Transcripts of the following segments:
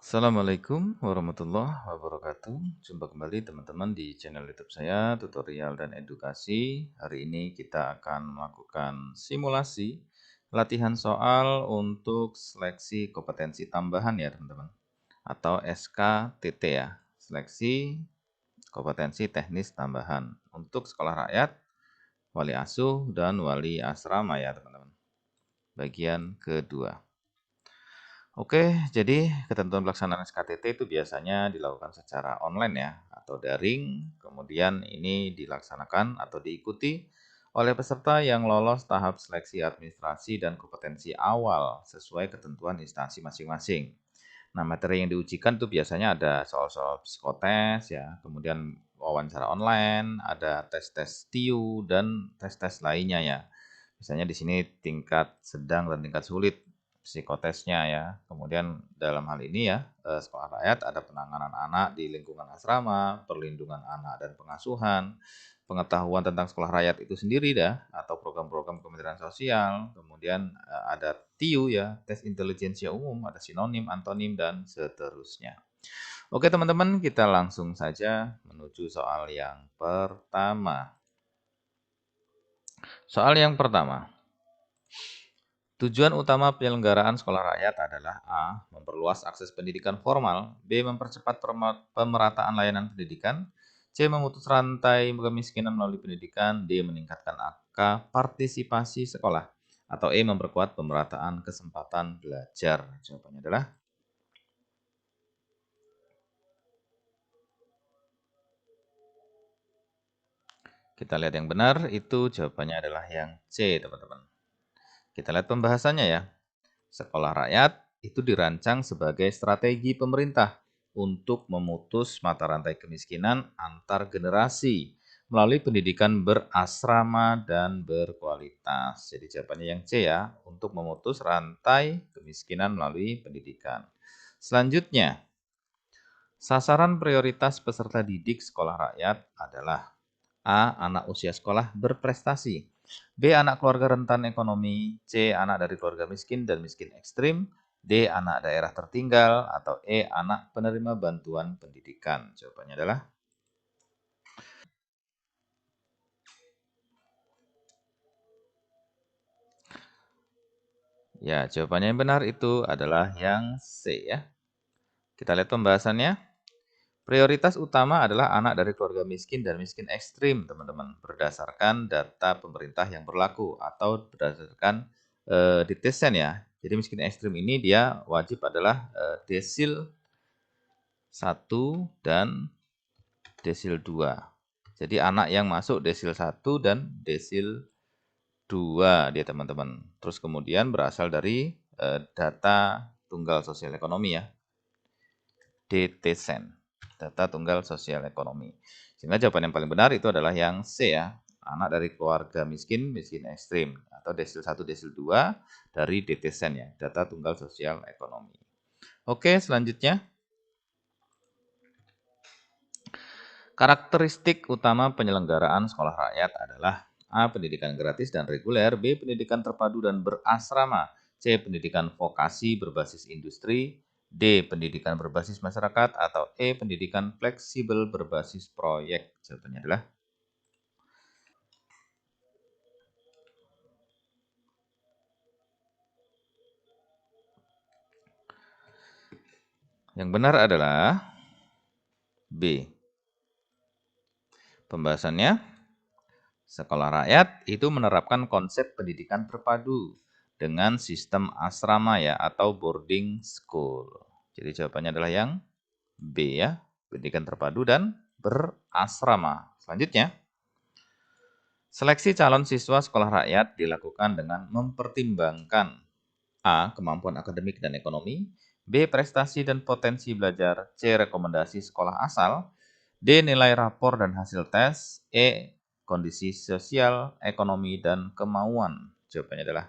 Assalamualaikum warahmatullahi wabarakatuh. Jumpa kembali teman-teman di channel YouTube saya, tutorial dan edukasi. Hari ini kita akan melakukan simulasi latihan soal untuk seleksi kompetensi tambahan ya teman-teman. Atau SKTT ya, seleksi kompetensi teknis tambahan untuk sekolah rakyat, wali asuh, dan wali asrama ya teman-teman. Bagian kedua. Oke, jadi ketentuan pelaksanaan SKTT itu biasanya dilakukan secara online ya, atau daring. Kemudian ini dilaksanakan atau diikuti oleh peserta yang lolos tahap seleksi administrasi dan kompetensi awal sesuai ketentuan instansi masing-masing. Nah, materi yang diujikan itu biasanya ada soal-soal psikotes ya, kemudian wawancara online, ada tes-tes TIU dan tes-tes lainnya ya. Misalnya di sini tingkat sedang dan tingkat sulit psikotesnya ya. Kemudian dalam hal ini ya, sekolah rakyat ada penanganan anak di lingkungan asrama, perlindungan anak dan pengasuhan, pengetahuan tentang sekolah rakyat itu sendiri dah, atau program-program Kementerian Sosial, kemudian ada TIU ya, tes intelijensia umum, ada sinonim, antonim, dan seterusnya. Oke teman-teman, kita langsung saja menuju soal yang pertama. Soal yang pertama. Tujuan utama penyelenggaraan sekolah rakyat adalah A. Memperluas akses pendidikan formal, B. Mempercepat pemerataan layanan pendidikan, C. Memutus rantai kemiskinan melalui pendidikan, D. Meningkatkan angka partisipasi sekolah, atau E. Memperkuat pemerataan kesempatan belajar. Jawabannya adalah kita lihat yang benar, itu jawabannya adalah yang C, teman-teman. Kita lihat pembahasannya ya. Sekolah rakyat itu dirancang sebagai strategi pemerintah untuk memutus mata rantai kemiskinan antar generasi melalui pendidikan berasrama dan berkualitas. Jadi jawabannya yang C ya, untuk memutus rantai kemiskinan melalui pendidikan. Selanjutnya, sasaran prioritas peserta didik sekolah rakyat adalah A. Anak usia sekolah berprestasi, B. Anak keluarga rentan ekonomi, C. Anak dari keluarga miskin dan miskin ekstrim, D. Anak daerah tertinggal, atau E. Anak penerima bantuan pendidikan. Jawabannya adalah ya, jawabannya yang benar itu adalah yang C ya. Kita lihat pembahasannya. Prioritas utama adalah anak dari keluarga miskin dan miskin ekstrim, teman-teman, berdasarkan data pemerintah yang berlaku atau berdasarkan ditesen ya. Jadi miskin ekstrim ini dia wajib adalah desil 1 dan desil 2. Jadi anak yang masuk desil 1 dan desil 2 dia teman-teman. Terus kemudian berasal dari data tunggal sosial ekonomi ya. DTSEN, data tunggal sosial ekonomi. Sehingga jawaban yang paling benar itu adalah yang C ya, anak dari keluarga miskin, miskin ekstrim, atau desil 1, desil 2 dari DTSEN ya, data tunggal sosial ekonomi. Oke, selanjutnya. Karakteristik utama penyelenggaraan sekolah rakyat adalah A. Pendidikan gratis dan reguler, B. Pendidikan terpadu dan berasrama, C. Pendidikan vokasi berbasis industri, D. Pendidikan berbasis masyarakat, atau E. Pendidikan fleksibel berbasis proyek. Jawabannya adalah yang benar adalah B. Pembahasannya, sekolah rakyat itu menerapkan konsep pendidikan terpadu dengan sistem asrama ya atau boarding school. Jadi jawabannya adalah yang B ya, pendidikan terpadu dan berasrama. Selanjutnya, seleksi calon siswa sekolah rakyat dilakukan dengan mempertimbangkan A. Kemampuan akademik dan ekonomi, B. Prestasi dan potensi belajar, C. Rekomendasi sekolah asal, D. Nilai rapor dan hasil tes, E. Kondisi sosial, ekonomi, dan kemauan. Jawabannya adalah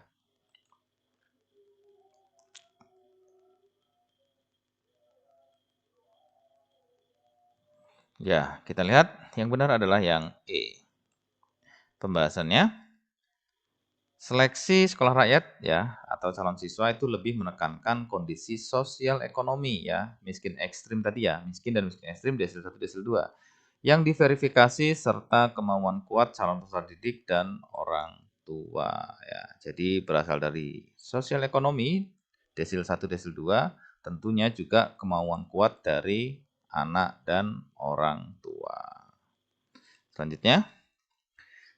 ya, kita lihat yang benar adalah yang E. Pembahasannya, Seleksi sekolah rakyat ya atau calon siswa itu lebih menekankan kondisi sosial ekonomi ya, miskin ekstrim tadi ya, miskin dan miskin ekstrim desil 1, desil 2 yang diverifikasi serta kemauan kuat calon peserta didik dan orang tua ya. Jadi berasal dari sosial ekonomi desil 1, desil 2, tentunya juga kemauan kuat dari anak dan orang tua. Selanjutnya,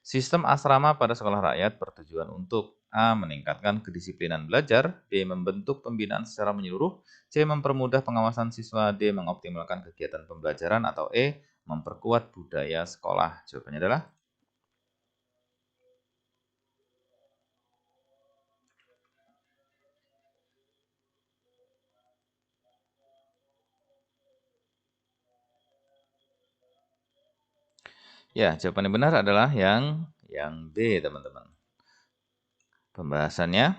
sistem asrama pada sekolah rakyat bertujuan untuk A. Meningkatkan kedisiplinan belajar, B. Membentuk pembinaan secara menyeluruh, C. Mempermudah pengawasan siswa, D. Mengoptimalkan kegiatan pembelajaran, atau E. Memperkuat budaya sekolah. Jawabannya adalah ya, jawaban yang benar adalah yang B, teman-teman. Pembahasannya,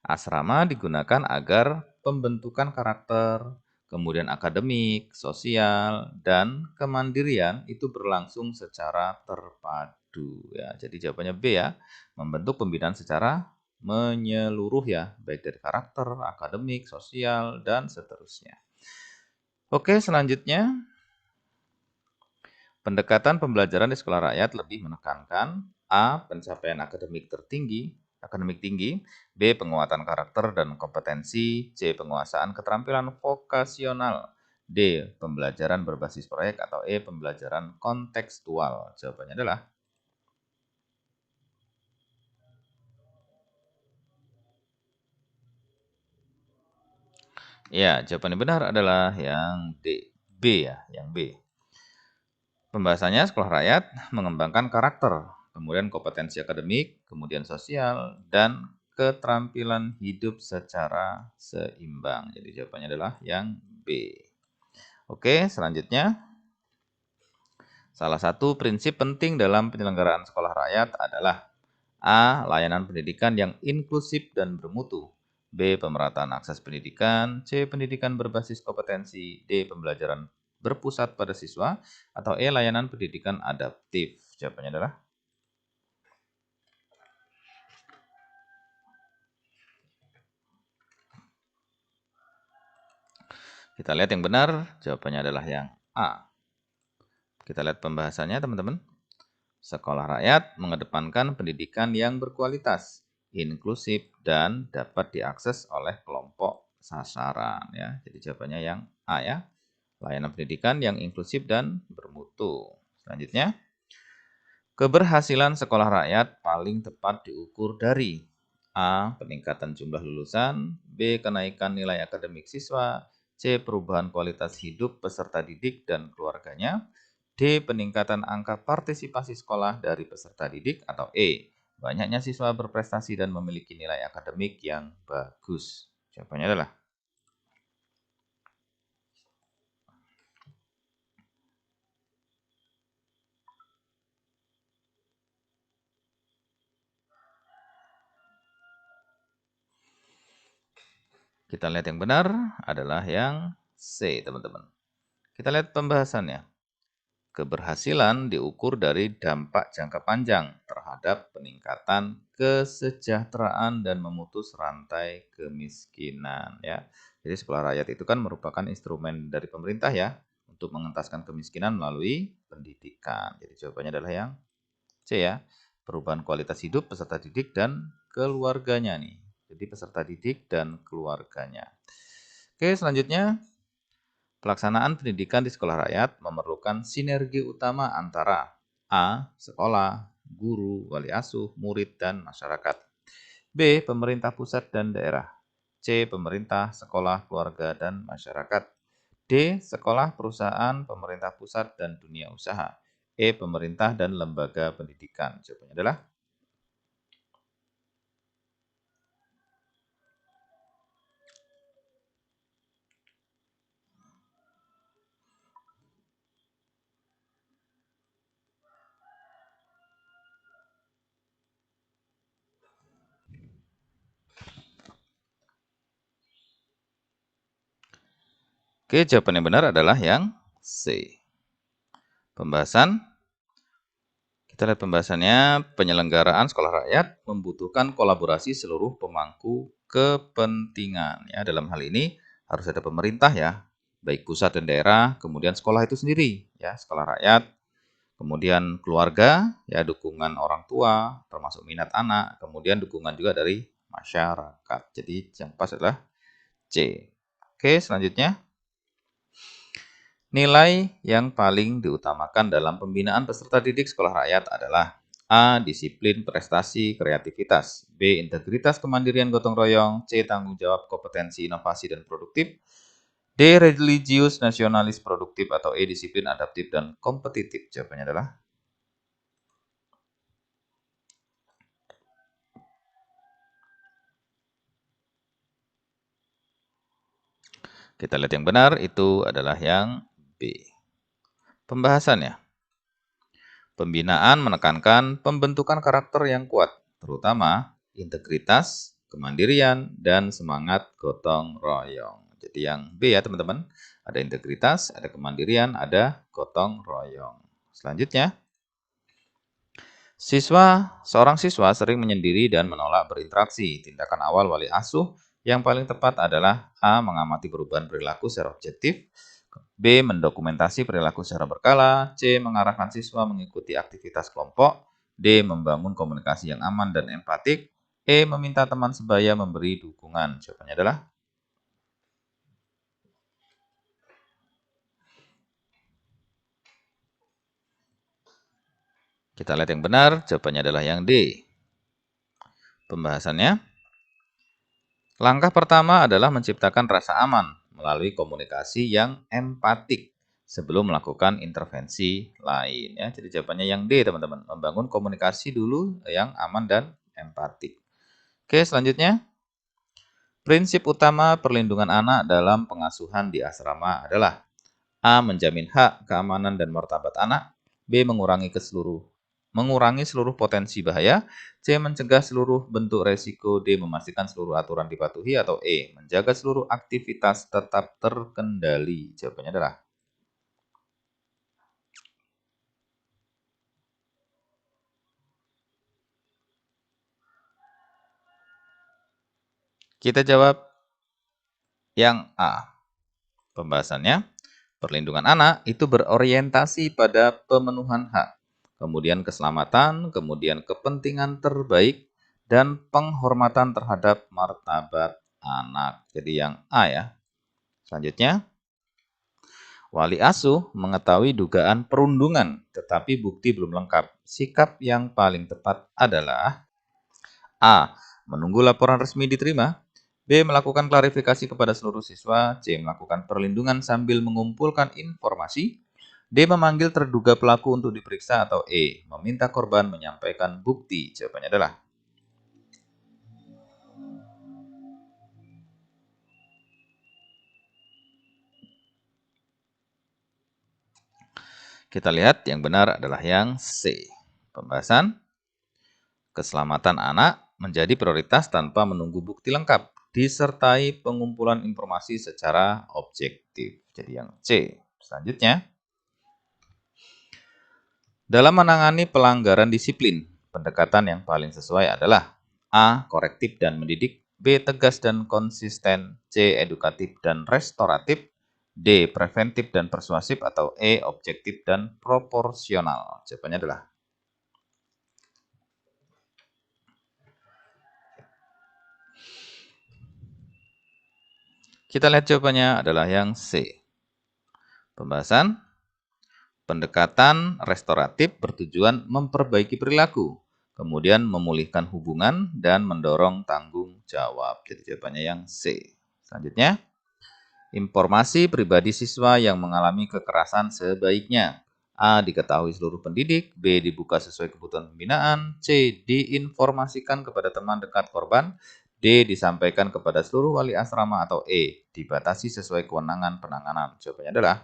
asrama digunakan agar pembentukan karakter, kemudian akademik, sosial, dan kemandirian itu berlangsung secara terpadu ya. Jadi jawabannya B ya, membentuk pembinaan secara menyeluruh ya, baik dari karakter, akademik, sosial, dan seterusnya. Oke, selanjutnya pendekatan pembelajaran di sekolah rakyat lebih menekankan A. Pencapaian akademik tinggi, B. Penguatan karakter dan kompetensi, C. Penguasaan keterampilan vokasional, D. Pembelajaran berbasis proyek, atau E. Pembelajaran kontekstual. Jawabannya adalah ya, jawaban yang benar adalah yang D. B ya, yang B. Pembahasannya sekolah rakyat mengembangkan karakter, kemudian kompetensi akademik, kemudian sosial, dan keterampilan hidup secara seimbang. Jadi jawabannya adalah yang B. Oke, selanjutnya. Salah satu prinsip penting dalam penyelenggaraan sekolah rakyat adalah A. Layanan pendidikan yang inklusif dan bermutu, B. Pemerataan akses pendidikan, C. Pendidikan berbasis kompetensi, D. Pembelajaran berpusat pada siswa, atau E. Layanan pendidikan adaptif. Jawabannya adalah kita lihat yang benar, jawabannya adalah yang A. Kita lihat pembahasannya teman-teman. Sekolah rakyat mengedepankan pendidikan yang berkualitas, inklusif, dan dapat diakses oleh kelompok sasaran ya. Jadi jawabannya yang A ya. Layanan pendidikan yang inklusif dan bermutu. Selanjutnya, keberhasilan sekolah rakyat paling tepat diukur dari A. Peningkatan jumlah lulusan, B. Kenaikan nilai akademik siswa, C. Perubahan kualitas hidup peserta didik dan keluarganya, D. Peningkatan angka partisipasi sekolah dari peserta didik, atau E. Banyaknya siswa berprestasi dan memiliki nilai akademik yang bagus. Jawabannya adalah kita lihat yang benar adalah yang C, teman-teman. Kita lihat pembahasannya. Keberhasilan diukur dari dampak jangka panjang terhadap peningkatan kesejahteraan dan memutus rantai kemiskinan ya. Jadi sekolah rakyat itu kan merupakan instrumen dari pemerintah ya untuk mengentaskan kemiskinan melalui pendidikan. Jadi jawabannya adalah yang C ya. Perubahan kualitas hidup peserta didik dan keluarganya nih. Jadi peserta didik dan keluarganya. Oke, selanjutnya pelaksanaan pendidikan di sekolah rakyat memerlukan sinergi utama antara A. Sekolah, guru, wali asuh, murid, dan masyarakat. B. Pemerintah pusat dan daerah. C. Pemerintah, sekolah, keluarga, dan masyarakat. D. Sekolah, perusahaan, pemerintah pusat, dan dunia usaha. E. Pemerintah dan lembaga pendidikan. Jawabannya adalah Oke, jawaban yang benar adalah yang C. Pembahasan Kita lihat pembahasannya. Penyelenggaraan sekolah rakyat membutuhkan kolaborasi seluruh pemangku kepentingan. Ya, dalam hal ini harus ada pemerintah ya, baik pusat dan daerah, kemudian sekolah itu sendiri, ya, sekolah rakyat, kemudian keluarga, ya, dukungan orang tua, termasuk minat anak, kemudian dukungan juga dari masyarakat. Jadi yang pas adalah C. Oke, selanjutnya. Nilai yang paling diutamakan dalam pembinaan peserta didik sekolah rakyat adalah A. Disiplin, prestasi, kreativitas. B. Integritas, kemandirian, gotong royong. C. Tanggung jawab, kompetensi, inovasi, dan produktif. D. Religius, nasionalis, produktif. Atau E. Disiplin, adaptif, dan kompetitif. Jawabannya adalah kita lihat yang benar, itu adalah yang B. Pembahasannya. Pembinaan menekankan pembentukan karakter yang kuat, terutama integritas, kemandirian, dan semangat gotong royong. Jadi yang B ya teman-teman, ada integritas, ada kemandirian, ada gotong royong. Selanjutnya, seorang siswa sering menyendiri dan menolak berinteraksi. Tindakan awal wali asuh yang paling tepat adalah A. Mengamati perubahan perilaku secara objektif, B. Mendokumentasi perilaku secara berkala, C. Mengarahkan siswa mengikuti aktivitas kelompok, D. Membangun komunikasi yang aman dan empatik, E. Meminta teman sebaya memberi dukungan. Jawabannya adalah kita lihat yang benar, jawabannya adalah yang D. Pembahasannya, langkah pertama adalah menciptakan rasa aman melalui komunikasi yang empatik sebelum melakukan intervensi lain. Ya, jadi jawabannya yang D, teman-teman. Membangun komunikasi dulu yang aman dan empatik. Oke, selanjutnya. Prinsip utama perlindungan anak dalam pengasuhan di asrama adalah A. Menjamin hak, keamanan, dan martabat anak. B. Mengurangi seluruh potensi bahaya. C. Mencegah seluruh bentuk resiko. D. Memastikan seluruh aturan dipatuhi. Atau E. Menjaga seluruh aktivitas tetap terkendali. Jawabannya adalah kita jawab yang A. Pembahasannya, perlindungan anak itu berorientasi pada pemenuhan hak, kemudian keselamatan, kemudian kepentingan terbaik, dan penghormatan terhadap martabat anak. Jadi yang A ya. Selanjutnya, wali asuh mengetahui dugaan perundungan, tetapi bukti belum lengkap. Sikap yang paling tepat adalah A. Menunggu laporan resmi diterima. B. Melakukan klarifikasi kepada seluruh siswa. C. Melakukan perlindungan sambil mengumpulkan informasi. D. Memanggil terduga pelaku untuk diperiksa. Atau E. Meminta korban menyampaikan bukti. Jawabannya adalah kita lihat yang benar adalah yang C. Pembahasan keselamatan anak menjadi prioritas tanpa menunggu bukti lengkap, disertai pengumpulan informasi secara objektif. Jadi yang C. Selanjutnya, dalam menangani pelanggaran disiplin, pendekatan yang paling sesuai adalah A. Korektif dan mendidik, B. Tegas dan konsisten, C. Edukatif dan restoratif, D. Preventif dan persuasif, atau E. Objektif dan proporsional. Jawabannya adalah kita lihat jawabannya adalah yang C. Pembahasan pendekatan restoratif bertujuan memperbaiki perilaku, kemudian memulihkan hubungan dan mendorong tanggung jawab. Jadi jawabannya yang C. Selanjutnya, informasi pribadi siswa yang mengalami kekerasan sebaiknya A. Diketahui seluruh pendidik, B. Dibuka sesuai kebutuhan pembinaan, C. Diinformasikan kepada teman dekat korban, D. Disampaikan kepada seluruh wali asrama, atau E. Dibatasi sesuai kewenangan penanganan. Jawabannya adalah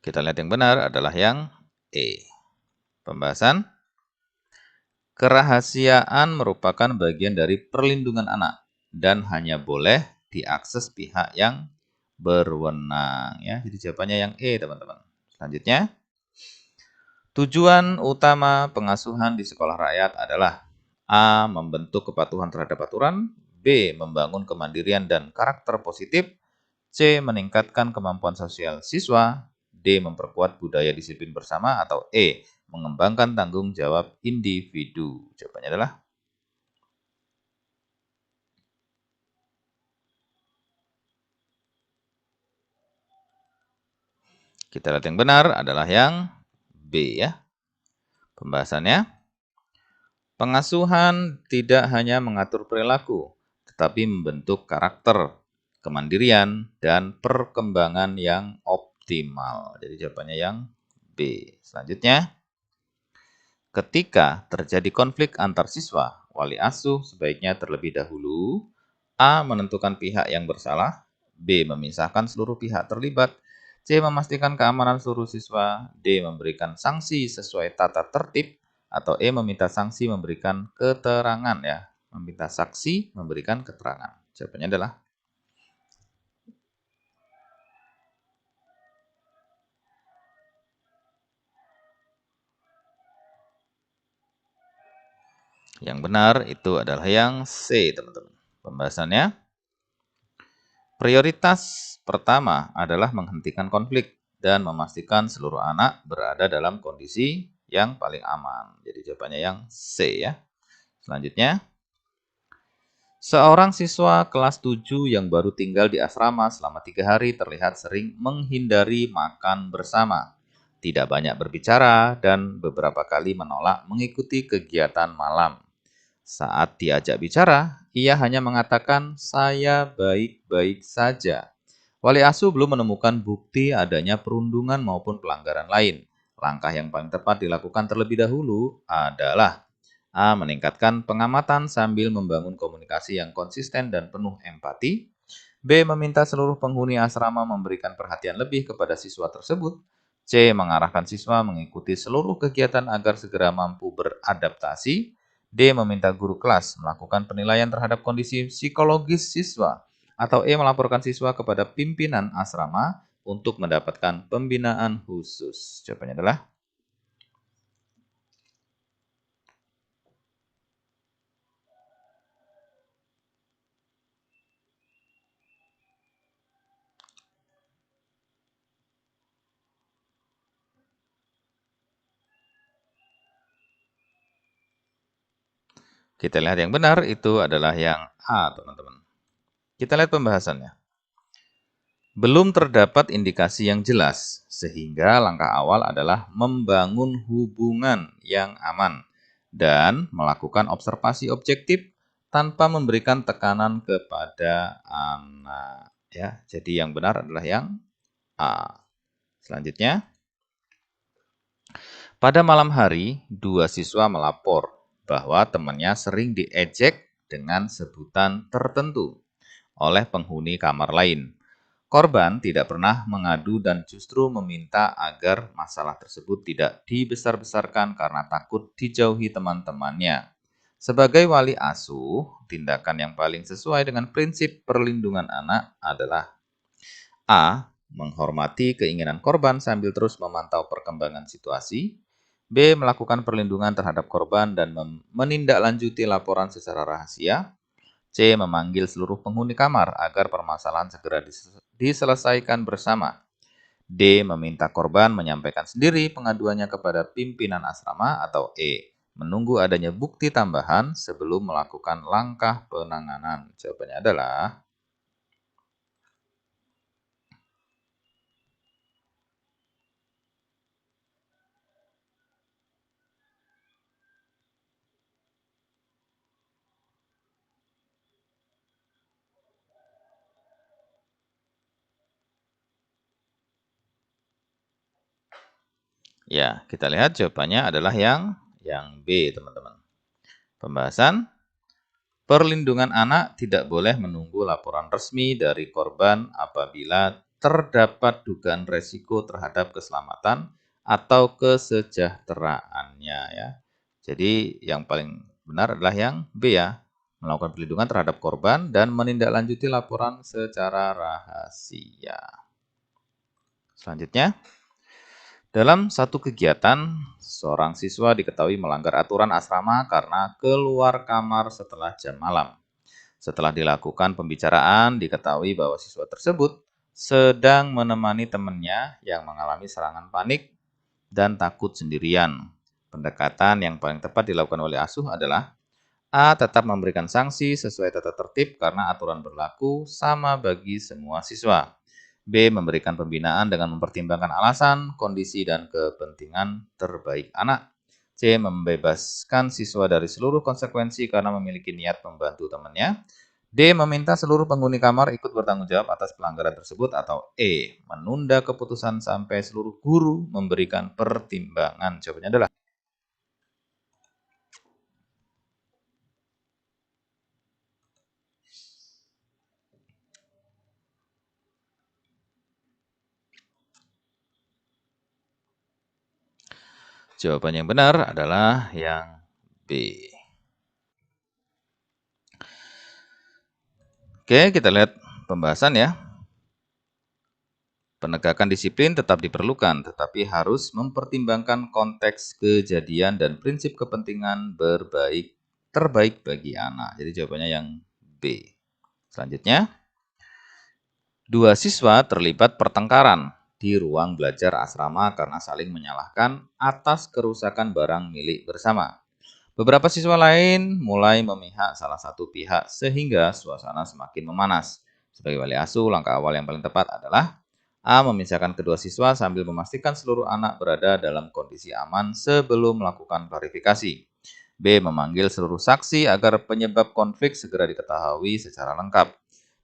kita lihat yang benar adalah yang E. Pembahasan kerahasiaan merupakan bagian dari perlindungan anak dan hanya boleh diakses pihak yang berwenang ya. Jadi jawabannya yang E, teman-teman. Selanjutnya, tujuan utama pengasuhan di sekolah rakyat adalah A. Membentuk kepatuhan terhadap aturan, B. Membangun kemandirian dan karakter positif, C. Meningkatkan kemampuan sosial siswa, D. Memperkuat budaya disiplin bersama, atau E. Mengembangkan tanggung jawab individu. Jawabannya adalah, kita lihat yang benar adalah yang B ya. Pembahasannya, pengasuhan tidak hanya mengatur perilaku, tetapi membentuk karakter, kemandirian, dan perkembangan yang optimal. Jadi jawabannya yang B. Selanjutnya, ketika terjadi konflik antar siswa, wali asuh sebaiknya terlebih dahulu A. Menentukan pihak yang bersalah, B. Memisahkan seluruh pihak terlibat, C. Memastikan keamanan seluruh siswa, D. Memberikan sanksi sesuai tata tertib, atau E. Meminta sanksi memberikan keterangan ya. Meminta saksi memberikan keterangan. Jawabannya adalah yang benar itu adalah yang C, teman-teman. Pembahasannya, prioritas pertama adalah menghentikan konflik dan memastikan seluruh anak berada dalam kondisi yang paling aman. Jadi jawabannya yang C ya. Selanjutnya, seorang siswa kelas 7 yang baru tinggal di asrama selama 3 hari terlihat sering menghindari makan bersama, tidak banyak berbicara, dan beberapa kali menolak mengikuti kegiatan malam. Saat diajak bicara, ia hanya mengatakan, "Saya baik-baik saja." Wali asuh belum menemukan bukti adanya perundungan maupun pelanggaran lain. Langkah yang paling tepat dilakukan terlebih dahulu adalah A. Meningkatkan pengamatan sambil membangun komunikasi yang konsisten dan penuh empati. B. Meminta seluruh penghuni asrama memberikan perhatian lebih kepada siswa tersebut. C. Mengarahkan siswa mengikuti seluruh kegiatan agar segera mampu beradaptasi. D. Meminta guru kelas melakukan penilaian terhadap kondisi psikologis siswa. Atau E. Melaporkan siswa kepada pimpinan asrama untuk mendapatkan pembinaan khusus. Jawabannya adalah, kita lihat yang benar itu adalah yang A, teman-teman. Kita lihat pembahasannya. Belum terdapat indikasi yang jelas, sehingga langkah awal adalah membangun hubungan yang aman dan melakukan observasi objektif tanpa memberikan tekanan kepada anak. Ya, jadi yang benar adalah yang A. Selanjutnya, pada malam hari, dua siswa melapor bahwa temannya sering diejek dengan sebutan tertentu oleh penghuni kamar lain. Korban tidak pernah mengadu dan justru meminta agar masalah tersebut tidak dibesar-besarkan karena takut dijauhi teman-temannya. Sebagai wali asuh, tindakan yang paling sesuai dengan prinsip perlindungan anak adalah A. Menghormati keinginan korban sambil terus memantau perkembangan situasi. B. Melakukan perlindungan terhadap korban dan menindaklanjuti laporan secara rahasia. C. Memanggil seluruh penghuni kamar agar permasalahan segera diselesaikan bersama. D. Meminta korban menyampaikan sendiri pengaduannya kepada pimpinan asrama, atau E. Menunggu adanya bukti tambahan sebelum melakukan langkah penanganan. Jawabannya adalah, ya, kita lihat jawabannya adalah yang B, teman-teman. Pembahasan, perlindungan anak tidak boleh menunggu laporan resmi dari korban apabila terdapat dugaan resiko terhadap keselamatan atau kesejahteraannya ya. Jadi yang paling benar adalah yang B ya. melakukan perlindungan terhadap korban, dan menindaklanjuti laporan secara rahasia. Selanjutnya, dalam satu kegiatan, seorang siswa diketahui melanggar aturan asrama karena keluar kamar setelah jam malam. Setelah dilakukan pembicaraan, diketahui bahwa siswa tersebut sedang menemani temannya yang mengalami serangan panik dan takut sendirian. Pendekatan yang paling tepat dilakukan oleh asuh adalah A. Tetap memberikan sanksi sesuai tata tertib karena aturan berlaku sama bagi semua siswa. B. Memberikan pembinaan dengan mempertimbangkan alasan, kondisi, dan kepentingan terbaik anak. C. Membebaskan siswa dari seluruh konsekuensi karena memiliki niat membantu temannya. D. Meminta seluruh penghuni kamar ikut bertanggung jawab atas pelanggaran tersebut. Atau E. Menunda keputusan sampai seluruh guru memberikan pertimbangan. Jawabannya adalah jawaban yang benar adalah yang B. Oke, kita lihat pembahasan ya. Penegakan disiplin tetap diperlukan, tetapi harus mempertimbangkan konteks kejadian dan prinsip kepentingan terbaik bagi anak. Jadi jawabannya yang B. Selanjutnya, dua siswa terlibat pertengkaran di ruang belajar asrama karena saling menyalahkan atas kerusakan barang milik bersama. Beberapa siswa lain mulai memihak salah satu pihak sehingga suasana semakin memanas. Sebagai wali asuh, langkah awal yang paling tepat adalah A. Memisahkan kedua siswa sambil memastikan seluruh anak berada dalam kondisi aman sebelum melakukan klarifikasi. B. Memanggil seluruh saksi agar penyebab konflik segera diketahui secara lengkap.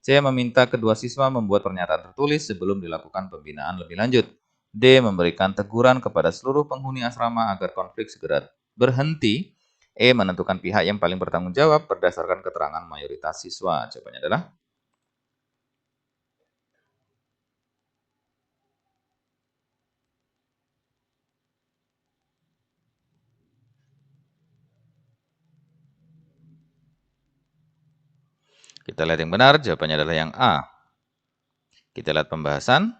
C. Meminta kedua siswa membuat pernyataan tertulis sebelum dilakukan pembinaan lebih lanjut. D. Memberikan teguran kepada seluruh penghuni asrama agar konflik segera berhenti. E. Menentukan pihak yang paling bertanggung jawab berdasarkan keterangan mayoritas siswa. Jawabannya adalah kita lihat yang benar, jawabannya adalah yang A. Kita lihat pembahasan.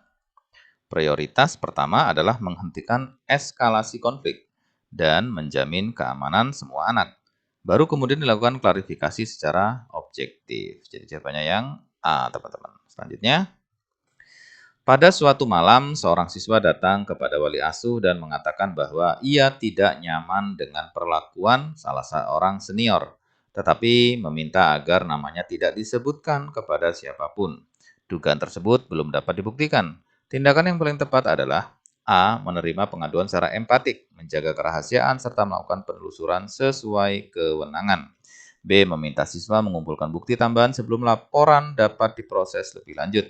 Prioritas pertama adalah menghentikan eskalasi konflik dan menjamin keamanan semua anak. Baru kemudian dilakukan klarifikasi secara objektif. Jadi jawabannya yang A, teman-teman. Selanjutnya, pada suatu malam, seorang siswa datang kepada wali asuh dan mengatakan bahwa ia tidak nyaman dengan perlakuan salah seorang senior, tetapi meminta agar namanya tidak disebutkan kepada siapapun. Dugaan tersebut belum dapat dibuktikan. Tindakan yang paling tepat adalah A. Menerima pengaduan secara empatik, menjaga kerahasiaan, serta melakukan penelusuran sesuai kewenangan. B. Meminta siswa mengumpulkan bukti tambahan sebelum laporan dapat diproses lebih lanjut.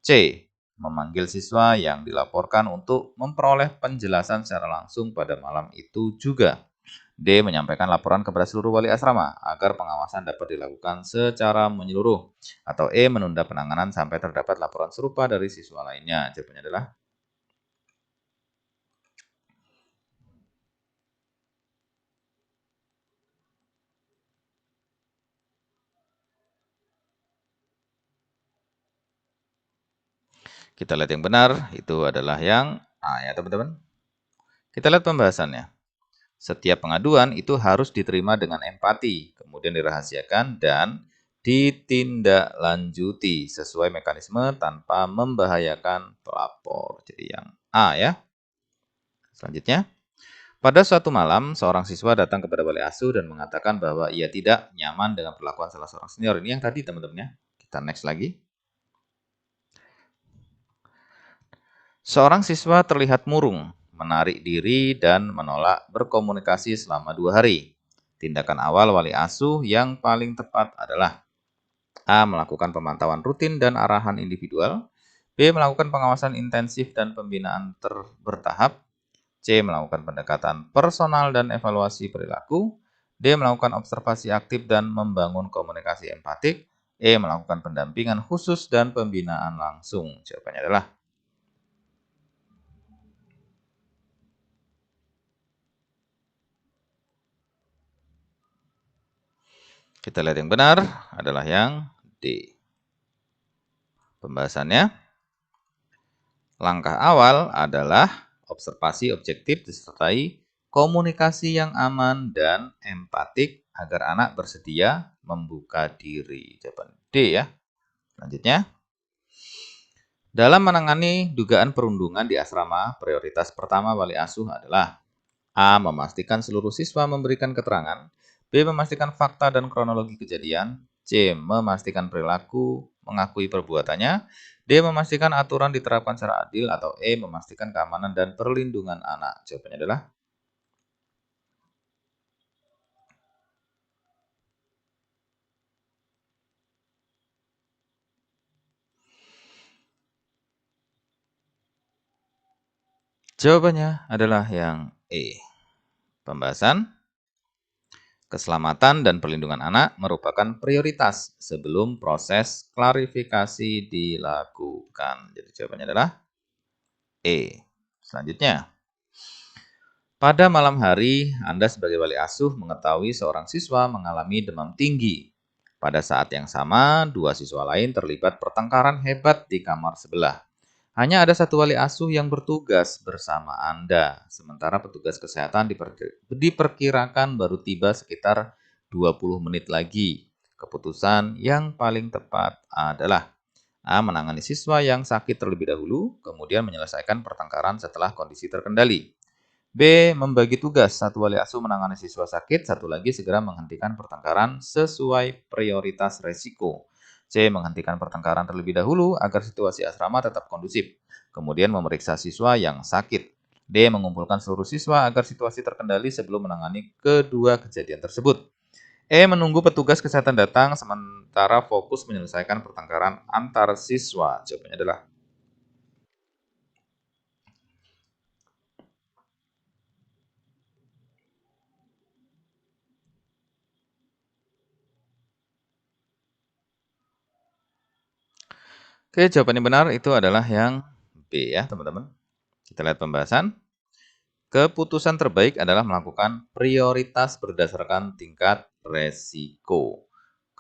C. Memanggil siswa yang dilaporkan untuk memperoleh penjelasan secara langsung pada malam itu juga. D. Menyampaikan laporan kepada seluruh wali asrama agar pengawasan dapat dilakukan secara menyeluruh. Atau E. Menunda penanganan sampai terdapat laporan serupa dari siswa lainnya. Jawabannya adalah kita lihat yang benar, itu adalah yang A ya teman-teman. Kita lihat pembahasannya. Setiap pengaduan itu harus diterima dengan empati, kemudian dirahasiakan dan ditindaklanjuti sesuai mekanisme tanpa membahayakan pelapor. Jadi yang A ya. Selanjutnya, pada suatu malam, seorang siswa datang kepada wali asuh dan mengatakan bahwa ia tidak nyaman dengan perlakuan salah seorang senior. Ini yang tadi teman-teman ya. Kita next lagi. Seorang siswa terlihat murung, menarik diri, dan menolak berkomunikasi selama 2 hari. Tindakan awal wali asuh yang paling tepat adalah A. Melakukan pemantauan rutin dan arahan individual. B. Melakukan pengawasan intensif dan pembinaan bertahap. C. Melakukan pendekatan personal dan evaluasi perilaku. D. Melakukan observasi aktif dan membangun komunikasi empatik. E. Melakukan pendampingan khusus dan pembinaan langsung. Jawabannya adalah Kita lihat yang benar adalah yang D. Pembahasannya, langkah awal adalah observasi objektif disertai komunikasi yang aman dan empatik agar anak bersedia membuka diri. Jawaban D ya. Selanjutnya, dalam menangani dugaan perundungan di asrama, prioritas pertama wali asuh adalah A. Memastikan seluruh siswa memberikan keterangan. B. Memastikan fakta dan kronologi kejadian. C. Memastikan perilaku mengakui perbuatannya. D. Memastikan aturan diterapkan secara adil. Atau E. Memastikan keamanan dan perlindungan anak. Jawabannya adalah yang E. Pembahasan, keselamatan dan perlindungan anak merupakan prioritas sebelum proses klarifikasi dilakukan. Jadi jawabannya adalah E. Selanjutnya, pada malam hari, Anda sebagai wali asuh mengetahui seorang siswa mengalami demam tinggi. Pada saat yang sama, dua siswa lain terlibat pertengkaran hebat di kamar sebelah. Hanya ada satu wali asuh yang bertugas bersama Anda, sementara petugas kesehatan diperkirakan baru tiba sekitar 20 menit lagi. Keputusan yang paling tepat adalah A. Menangani siswa yang sakit terlebih dahulu, kemudian menyelesaikan pertengkaran setelah kondisi terkendali. B. Membagi tugas, satu wali asuh menangani siswa sakit, satu lagi segera menghentikan pertengkaran sesuai prioritas resiko. C. Menghentikan pertengkaran terlebih dahulu agar situasi asrama tetap kondusif. Kemudian memeriksa siswa yang sakit. D. Mengumpulkan seluruh siswa agar situasi terkendali sebelum menangani kedua kejadian tersebut. E. Menunggu petugas kesehatan datang sementara fokus menyelesaikan pertengkaran antar siswa. Jawabannya adalah Oke, jawaban yang benar itu adalah yang B ya, teman-teman. Kita lihat pembahasan. Keputusan terbaik adalah melakukan prioritas berdasarkan tingkat resiko,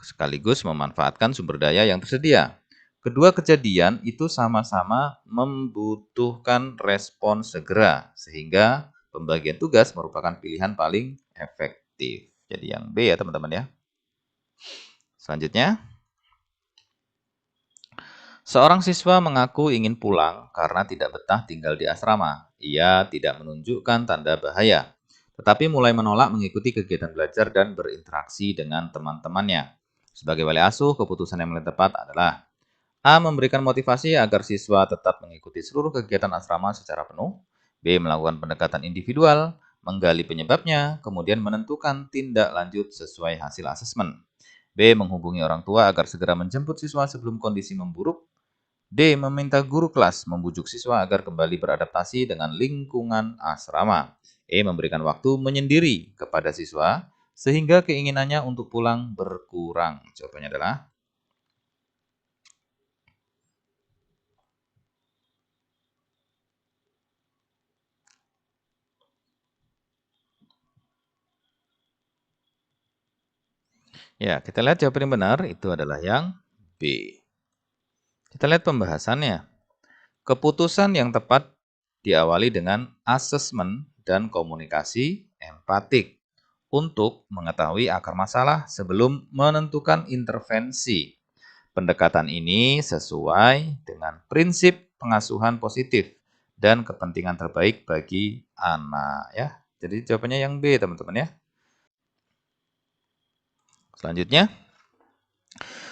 sekaligus memanfaatkan sumber daya yang tersedia. Kedua kejadian itu sama-sama membutuhkan respon segera, sehingga pembagian tugas merupakan pilihan paling efektif. Jadi yang B ya teman-teman ya. Selanjutnya, seorang siswa mengaku ingin pulang karena tidak betah tinggal di asrama. Ia tidak menunjukkan tanda bahaya, tetapi mulai menolak mengikuti kegiatan belajar dan berinteraksi dengan teman-temannya. Sebagai wali asuh, keputusan yang paling tepat adalah A. Memberikan motivasi agar siswa tetap mengikuti seluruh kegiatan asrama secara penuh. B. Melakukan pendekatan individual, menggali penyebabnya, kemudian menentukan tindak lanjut sesuai hasil asesmen. B. Menghubungi orang tua agar segera menjemput siswa sebelum kondisi memburuk. D. Meminta guru kelas membujuk siswa agar kembali beradaptasi dengan lingkungan asrama. E. Memberikan waktu menyendiri kepada siswa sehingga keinginannya untuk pulang berkurang. Jawabannya adalah ya, kita lihat jawaban yang benar itu adalah yang B. Kita lihat pembahasannya. Keputusan yang tepat diawali dengan asesmen dan komunikasi empatik untuk mengetahui akar masalah sebelum menentukan intervensi. Pendekatan ini sesuai dengan prinsip pengasuhan positif dan kepentingan terbaik bagi anak ya. Jadi jawabannya yang B, teman-teman ya. Selanjutnya,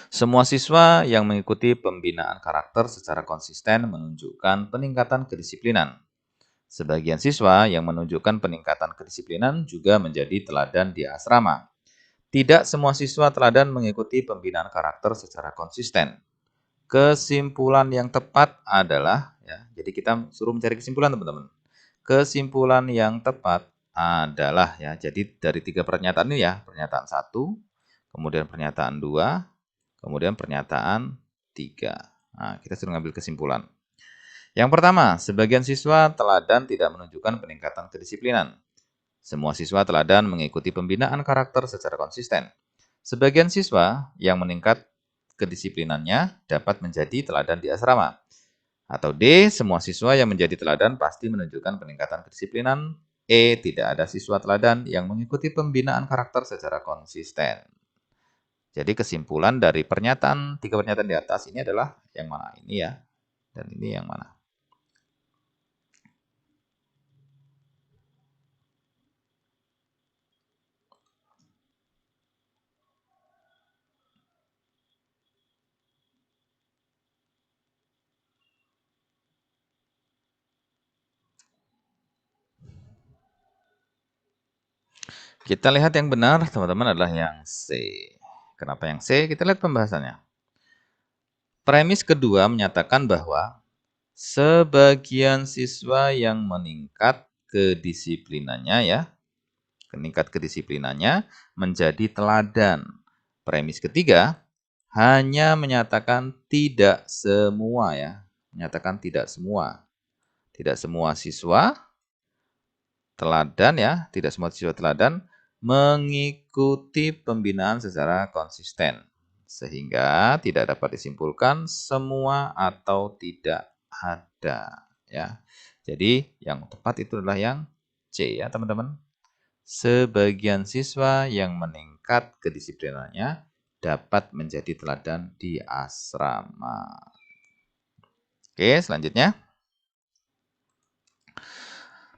semua siswa yang mengikuti pembinaan karakter secara konsisten menunjukkan peningkatan kedisiplinan. Sebagian siswa yang menunjukkan peningkatan kedisiplinan juga menjadi teladan di asrama. Tidak semua siswa teladan mengikuti pembinaan karakter secara konsisten. Kesimpulan yang tepat adalah, ya, jadi kita suruh mencari kesimpulan teman-teman. Kesimpulan yang tepat adalah, ya, jadi dari 3 pernyataan ini ya, pernyataan 1, kemudian pernyataan 2, kemudian pernyataan 3. Nah, kita suruh ngambil kesimpulan. Yang pertama, sebagian siswa teladan tidak menunjukkan peningkatan kedisiplinan. Semua siswa teladan mengikuti pembinaan karakter secara konsisten. Sebagian siswa yang meningkat kedisiplinannya dapat menjadi teladan di asrama. Atau D, semua siswa yang menjadi teladan pasti menunjukkan peningkatan kedisiplinan. E, tidak ada siswa teladan yang mengikuti pembinaan karakter secara konsisten. Jadi kesimpulan dari tiga pernyataan di atas ini adalah yang mana? Ini ya, dan ini yang mana? Kita lihat yang benar, teman-teman, adalah yang C. Kenapa yang C? Kita lihat pembahasannya. Premis kedua menyatakan bahwa sebagian siswa yang meningkat kedisiplinannya menjadi teladan. Premis ketiga hanya menyatakan tidak semua ya, menyatakan tidak semua. Tidak semua siswa teladan ya, tidak semua siswa teladan mengikuti pembinaan secara konsisten. Sehingga tidak dapat disimpulkan semua atau tidak ada ya. Jadi yang tepat itu adalah yang C ya, teman-teman. Sebagian siswa yang meningkat kedisiplinannya dapat menjadi teladan di asrama. Oke, selanjutnya.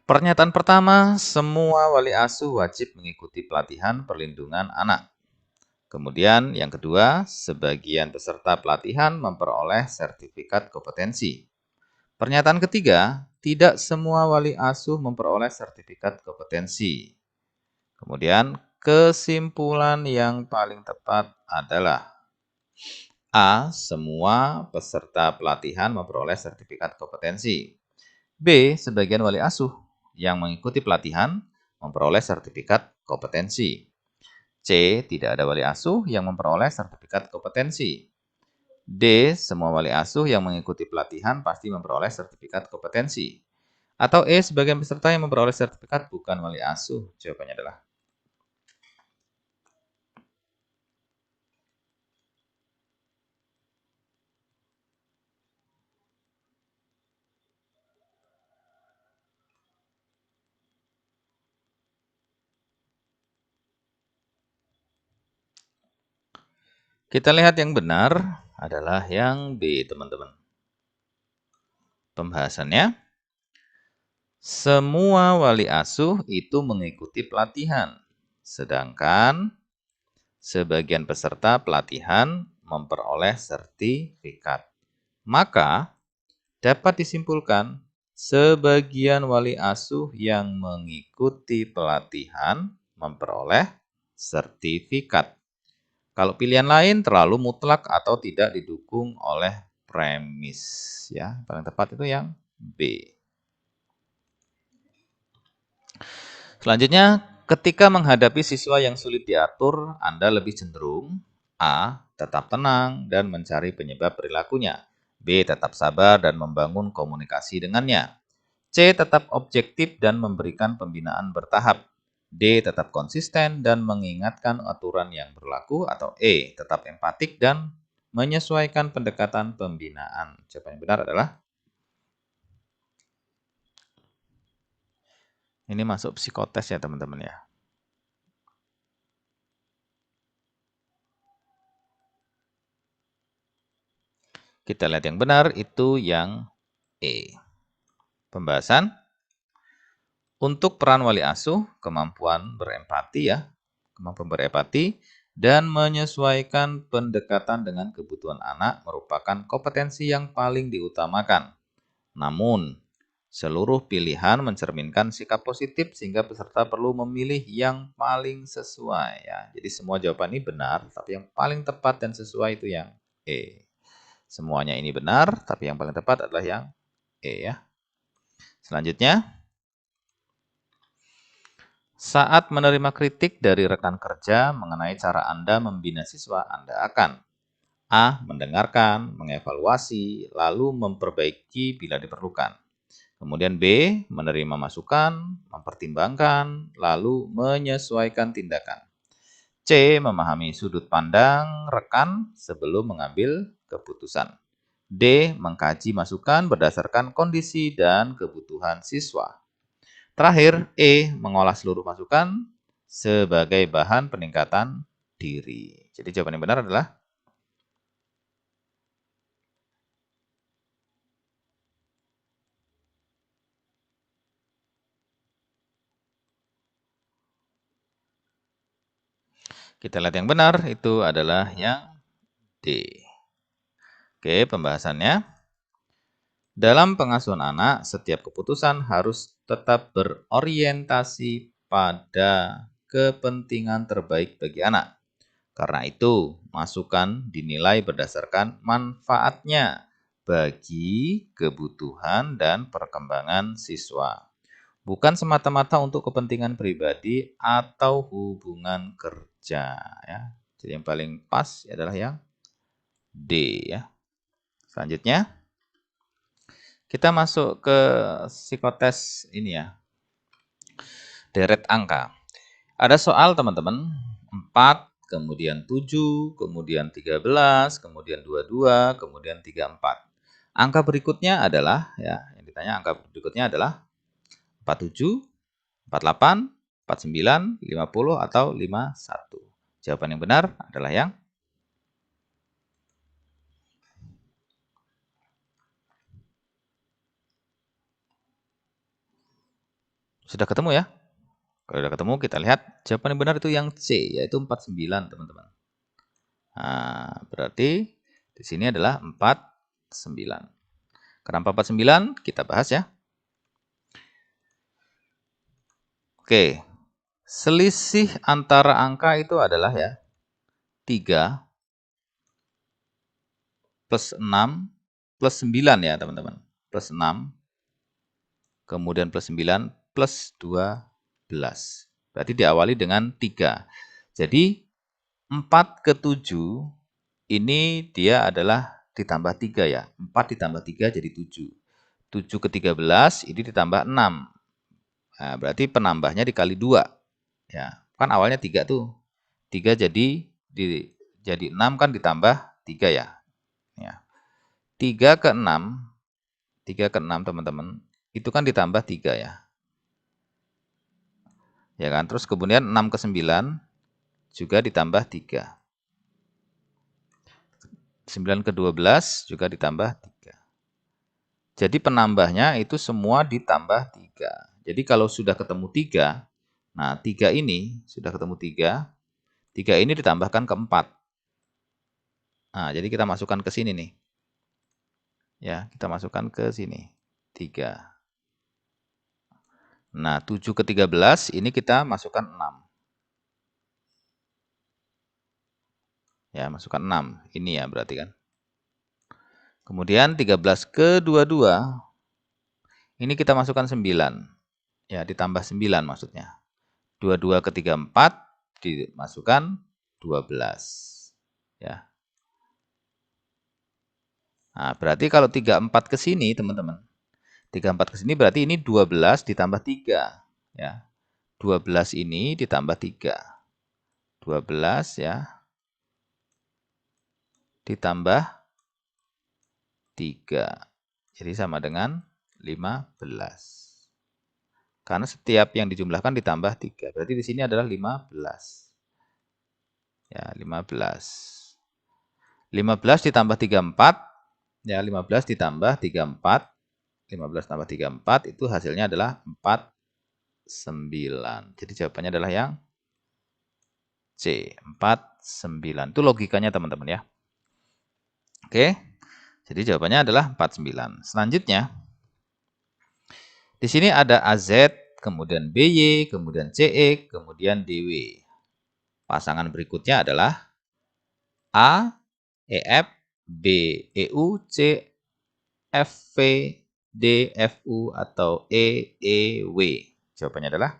Pernyataan pertama, semua wali asuh wajib mengikuti pelatihan perlindungan anak. Kemudian yang kedua, sebagian peserta pelatihan memperoleh sertifikat kompetensi. Pernyataan ketiga, tidak semua wali asuh memperoleh sertifikat kompetensi. Kemudian kesimpulan yang paling tepat adalah A, semua peserta pelatihan memperoleh sertifikat kompetensi. B, sebagian wali asuh yang mengikuti pelatihan memperoleh sertifikat kompetensi. C, tidak ada wali asuh yang memperoleh sertifikat kompetensi. D, semua wali asuh yang mengikuti pelatihan pasti memperoleh sertifikat kompetensi. Atau E, sebagian peserta yang memperoleh sertifikat bukan wali asuh. Jawabannya adalah kita lihat yang benar adalah yang B, teman-teman. Pembahasannya, semua wali asuh itu mengikuti pelatihan, sedangkan sebagian peserta pelatihan memperoleh sertifikat. Maka, dapat disimpulkan sebagian wali asuh yang mengikuti pelatihan memperoleh sertifikat. Kalau pilihan lain terlalu mutlak atau tidak didukung oleh premis ya. Paling tepat itu yang B. Selanjutnya, ketika menghadapi siswa yang sulit diatur, Anda lebih cenderung A. Tetap tenang dan mencari penyebab perilakunya. B. Tetap sabar dan membangun komunikasi dengannya. C. Tetap objektif dan memberikan pembinaan bertahap. D. Tetap konsisten dan mengingatkan aturan yang berlaku. Atau E. Tetap empatik dan menyesuaikan pendekatan pembinaan. Jawaban yang benar adalah ini masuk psikotes ya teman-teman ya. Kita lihat yang benar itu yang E. Pembahasan untuk peran wali asuh, kemampuan berempati ya, kemampuan berempati dan menyesuaikan pendekatan dengan kebutuhan anak merupakan kompetensi yang paling diutamakan. Namun, seluruh pilihan mencerminkan sikap positif sehingga peserta perlu memilih yang paling sesuai ya. Jadi semua jawaban ini benar, tapi yang paling tepat dan sesuai itu yang E. Semuanya ini benar, tapi yang paling tepat adalah yang E ya. Selanjutnya, saat menerima kritik dari rekan kerja mengenai cara Anda membina siswa, Anda akan A. Mendengarkan, mengevaluasi, lalu memperbaiki bila diperlukan. Kemudian B. Menerima masukan, mempertimbangkan, lalu menyesuaikan tindakan. C. Memahami sudut pandang rekan sebelum mengambil keputusan. D. Mengkaji masukan berdasarkan kondisi dan kebutuhan siswa. Terakhir, E. Mengolah seluruh masukan sebagai bahan peningkatan diri. Jadi jawaban yang benar adalah kita lihat yang benar itu adalah yang D. Oke, pembahasannya. Dalam pengasuhan anak, setiap keputusan harus tetap berorientasi pada kepentingan terbaik bagi anak. Karena itu, masukan dinilai berdasarkan manfaatnya bagi kebutuhan dan perkembangan siswa. Bukan semata-mata untuk kepentingan pribadi atau hubungan kerja. Ya. Jadi yang paling pas adalah yang D. Ya. Selanjutnya, kita masuk ke psikotes ini ya, deret angka. Ada soal teman-teman, 4, kemudian 7, kemudian 13, kemudian 22, kemudian 34. Angka berikutnya adalah, ya, yang ditanya angka berikutnya adalah 47, 48, 49, 50, atau 51. Jawaban yang benar adalah yang sudah ketemu ya. Kalau sudah ketemu, kita lihat jawaban yang benar itu yang C, yaitu 49, teman-teman. Nah, berarti di sini adalah 49. Kenapa 49? Kita bahas ya. Oke, selisih antara angka itu adalah ya 3 plus 6 plus 9 ya teman-teman. Plus 6, kemudian plus 9, plus 12. Berarti diawali dengan 3. Jadi 4 ke 7 ini dia adalah ditambah 3 ya. 4 ditambah 3 jadi 7. 7 ke 13 ini ditambah 6. Nah, berarti penambahnya dikali 2. Ya, kan awalnya 3 tuh. 3 jadi 6 kan ditambah 3 ya. Ya. 3 ke 6, 3 ke 6 teman-teman, itu kan ditambah 3 ya. Ya kan? Terus kemudian 6 ke 9 juga ditambah 3. 9 ke 12 juga ditambah 3. Jadi penambahnya itu semua ditambah 3. Jadi kalau sudah ketemu 3, nah 3 ini sudah ketemu 3, 3 ini ditambahkan ke 4. Nah, jadi kita masukkan ke sini nih. Ya, kita masukkan ke sini. 3. Nah, 7 ke 13 ini kita masukkan 6. Ya, masukkan 6. Ini ya berarti kan. Kemudian 13 ke 22 ini kita masukkan 9. Ya, ditambah 9 maksudnya. 22 ke 34 dimasukkan 12. Ya. Nah, berarti kalau 34 ke sini, teman-teman. 34 ke sini berarti ini 12 ditambah 3. Ya. 12 ini ditambah 3. 12 ya. Ditambah 3. Jadi sama dengan 15. Karena setiap yang dijumlahkan ditambah 3. Berarti di sini adalah 15. Ya, 15. 15 ditambah 34. Ya, 15 ditambah 34. 15 tambah 34 itu hasilnya adalah 49. Jadi jawabannya adalah yang C, 49. Itu logikanya teman-teman ya. Oke. Jadi jawabannya adalah 49. Selanjutnya, di sini ada AZ, kemudian BY, kemudian CE, kemudian DW. Pasangan berikutnya adalah A, EF, B, EU, C, FV, D, FU, atau E, EW. Jawabannya adalah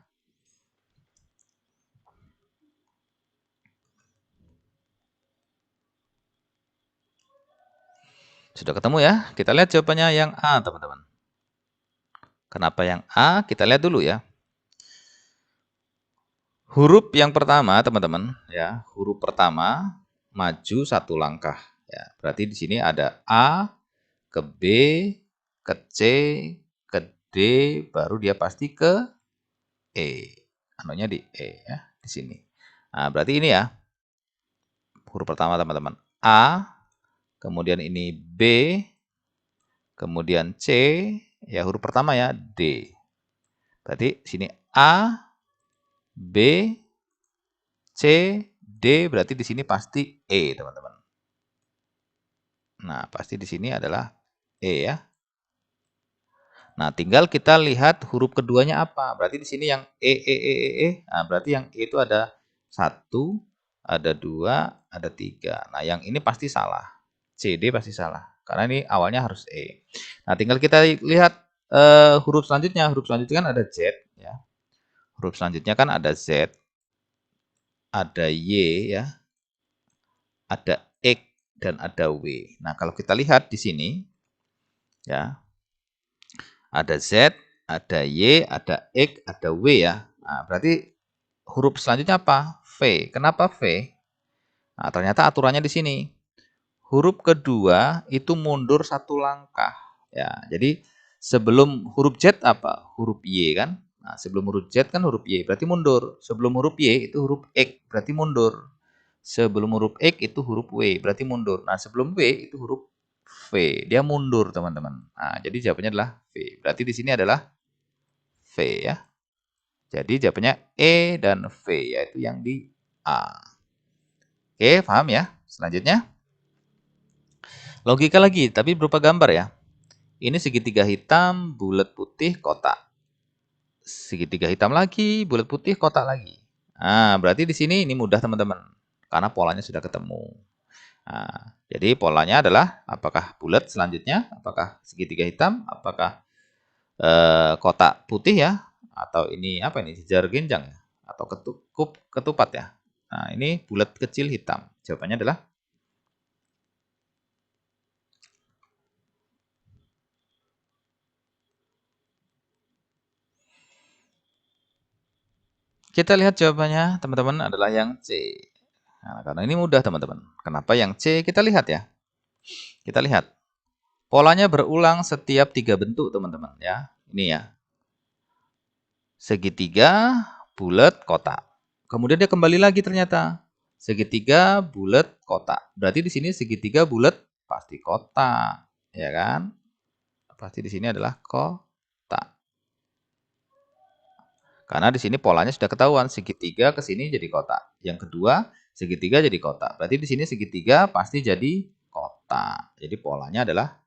sudah ketemu ya. Kita lihat jawabannya yang A, teman-teman. Kenapa yang A? Kita lihat dulu ya. Huruf yang pertama, teman-teman, ya, huruf pertama maju satu langkah. Ya, berarti di sini ada A ke B, ke C, ke D, baru dia pasti ke E. Anunya di E ya, di sini. Nah, berarti ini ya, huruf pertama teman-teman. A, kemudian ini B, kemudian C, ya huruf pertama ya, D. Berarti sini A, B, C, D, berarti di sini pasti E, teman-teman. Nah, pasti di sini adalah E ya. Nah, tinggal kita lihat huruf keduanya apa. Berarti di sini yang E. Nah, berarti yang E itu ada 1, ada 2, ada 3. Nah, yang ini pasti salah. CD pasti salah. Karena ini awalnya harus E. Nah, tinggal kita lihat huruf selanjutnya. Huruf selanjutnya kan ada Z. Ya. Huruf selanjutnya kan ada Z, ada Y, ya, ada X, dan ada W. Nah, kalau kita lihat di sini, ya, ada Z, ada Y, ada X, ada W ya. Nah, berarti huruf selanjutnya apa? V. Kenapa V? Nah, ternyata aturannya di sini. Huruf kedua itu mundur satu langkah. Ya, jadi sebelum huruf Z apa? Huruf Y kan? Nah, sebelum huruf Z kan huruf Y, berarti mundur. Sebelum huruf Y itu huruf X, berarti mundur. Sebelum huruf X itu huruf W, berarti mundur. Nah, sebelum W itu huruf V, dia mundur, teman-teman. Nah, jadi jawabannya adalah V. Berarti di sini adalah V ya. Jadi jawabannya E dan V, yaitu yang di A. Oke, paham ya? Selanjutnya, logika lagi, tapi berupa gambar ya. Ini segitiga hitam, bulat putih, kotak. Segitiga hitam lagi, bulat putih, kotak lagi. Nah, berarti di sini ini mudah teman-teman, karena polanya sudah ketemu. Nah, jadi polanya adalah apakah bulat selanjutnya, apakah segitiga hitam, apakah kotak putih ya, atau ini apa ini, jejar genjang ya, atau ketupat ya. Nah, ini bulat kecil hitam. Jawabannya adalah, kita lihat jawabannya teman-teman adalah yang C. Nah, karena ini mudah teman-teman. Kenapa yang C? Kita lihat ya. Kita lihat. Polanya berulang setiap 3 bentuk teman-teman ya. Ini ya. Segitiga, bulat, kotak. Kemudian dia kembali lagi ternyata. Segitiga, bulat, kotak. Berarti di sini segitiga, bulat, pasti kotak. Ya kan? Pasti di sini adalah kotak. Karena di sini polanya sudah ketahuan, segitiga ke sini jadi kotak. Yang kedua, segitiga jadi kotak. Berarti di sini segitiga pasti jadi kotak. Jadi polanya adalah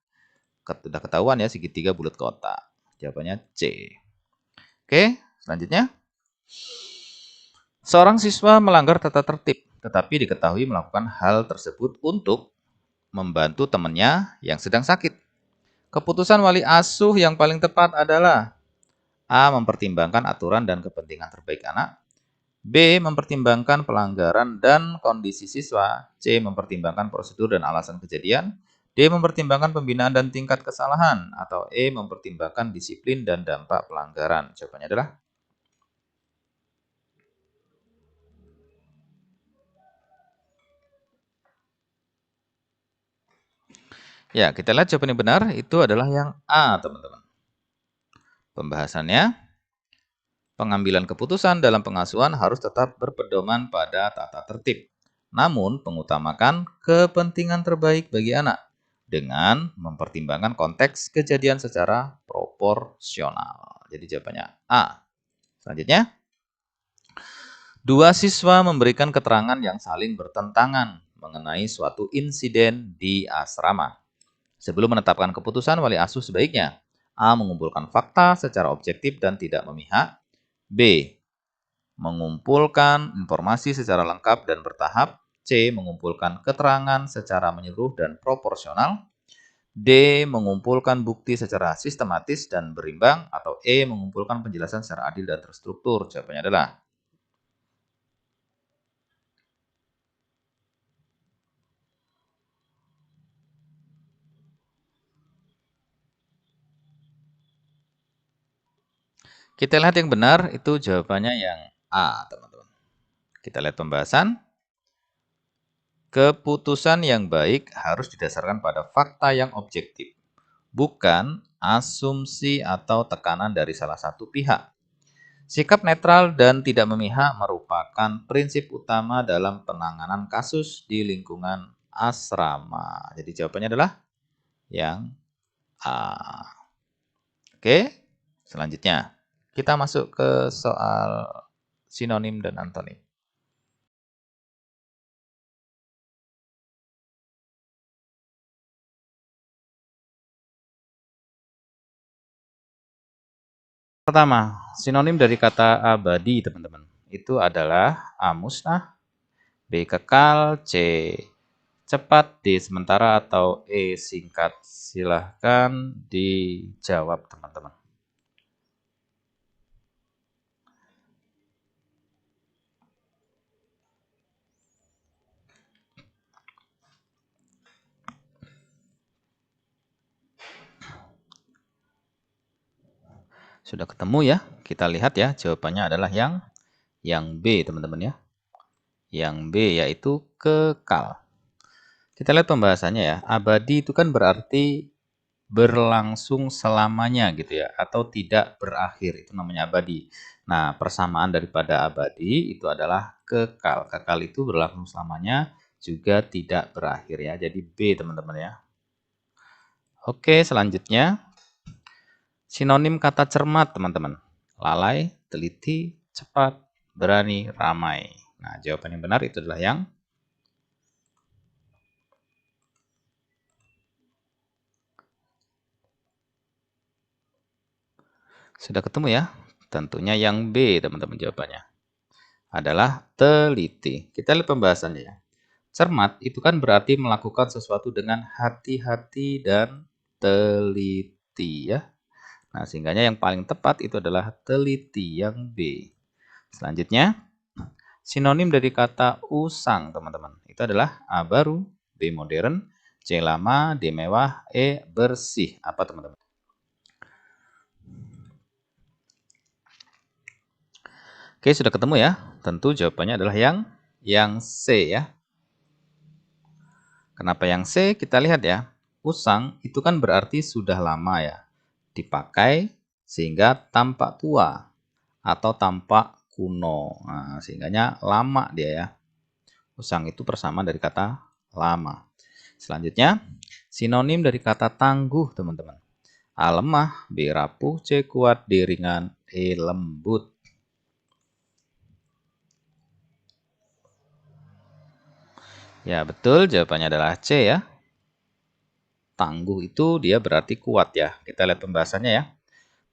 sudah ketahuan ya, segitiga bulat kotak. Jawabannya C. Oke, selanjutnya. Seorang siswa melanggar tata tertib, tetapi diketahui melakukan hal tersebut untuk membantu temannya yang sedang sakit. Keputusan wali asuh yang paling tepat adalah A. Mempertimbangkan aturan dan kepentingan terbaik anak. B. Mempertimbangkan pelanggaran dan kondisi siswa. C. Mempertimbangkan prosedur dan alasan kejadian. D. Mempertimbangkan pembinaan dan tingkat kesalahan. Atau E. Mempertimbangkan disiplin dan dampak pelanggaran. Jawabannya adalah, ya, kita lihat jawaban yang benar itu adalah yang A, teman-teman. Pembahasannya, pengambilan keputusan dalam pengasuhan harus tetap berpedoman pada tata tertib, namun mengutamakan kepentingan terbaik bagi anak dengan mempertimbangkan konteks kejadian secara proporsional. Jadi jawabannya A. Selanjutnya, dua siswa memberikan keterangan yang saling bertentangan mengenai suatu insiden di asrama. Sebelum menetapkan keputusan, wali asuh sebaiknya A. Mengumpulkan fakta secara objektif dan tidak memihak. B. Mengumpulkan informasi secara lengkap dan bertahap. C. Mengumpulkan keterangan secara menyeluruh dan proporsional. D. Mengumpulkan bukti secara sistematis dan berimbang. Atau E. Mengumpulkan penjelasan secara adil dan terstruktur. Jawabannya adalah, kita lihat yang benar itu jawabannya yang A, teman-teman. Kita lihat pembahasan. Keputusan yang baik harus didasarkan pada fakta yang objektif, bukan asumsi atau tekanan dari salah satu pihak. Sikap netral dan tidak memihak merupakan prinsip utama dalam penanganan kasus di lingkungan asrama. Jadi jawabannya adalah yang A. Oke, selanjutnya kita masuk ke soal sinonim dan antonim. Pertama, sinonim dari kata abadi, teman-teman. Itu adalah A. musnah, B. kekal, C. cepat, D. sementara, atau E. singkat. Silahkan dijawab, teman-teman. Sudah ketemu ya? Kita lihat ya, jawabannya adalah yang B, teman-teman ya. Yang B yaitu kekal. Kita lihat pembahasannya ya. Abadi itu kan berarti berlangsung selamanya gitu ya, atau tidak berakhir, itu namanya abadi. Nah, persamaan daripada abadi itu adalah kekal. Kekal itu berlangsung selamanya, juga tidak berakhir ya. Jadi B, teman-teman ya. Oke, selanjutnya sinonim kata cermat, teman-teman. Lalai, teliti, cepat, berani, ramai. Nah, jawaban yang benar itu adalah yang sudah ketemu ya. Tentunya yang B, teman-teman, jawabannya adalah teliti. Kita lihat pembahasannya ya. Cermat itu kan berarti melakukan sesuatu dengan hati-hati dan teliti ya. Nah, sehingganya yang paling tepat itu adalah teliti, yang B. Selanjutnya, sinonim dari kata usang, teman-teman. Itu adalah A. baru, B. modern, C. lama, D. mewah, E. bersih. Apa, teman-teman? Oke, sudah ketemu ya. Tentu jawabannya adalah yang C ya. Kenapa yang C? Kita lihat ya. Usang itu kan berarti sudah lama ya dipakai sehingga tampak tua atau tampak kuno. Nah, sehingganya lama dia ya. Usang itu persamaan dari kata lama. Selanjutnya, sinonim dari kata tangguh, teman-teman. A. lemah, B. rapuh, C. kuat, D. ringan, E. lembut. Ya, betul. Jawabannya adalah C ya. Tangguh itu dia berarti kuat ya. Kita lihat pembahasannya ya.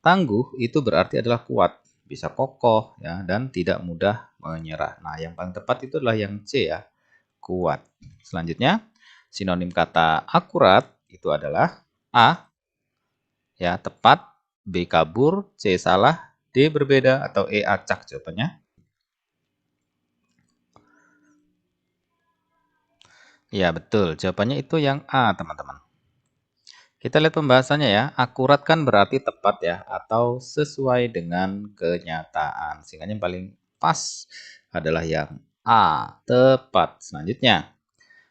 Tangguh itu berarti adalah kuat, bisa kokoh ya, dan tidak mudah menyerah. Nah, yang paling tepat itu adalah yang C ya, kuat. Selanjutnya, sinonim kata akurat itu adalah A ya, tepat, B kabur, C salah, D berbeda, atau E acak jawabannya. Ya, betul. Jawabannya itu yang A, teman-teman. Kita lihat pembahasannya ya. Akurat kan berarti tepat ya, atau sesuai dengan kenyataan. Sehingga yang paling pas adalah yang A, tepat. Selanjutnya,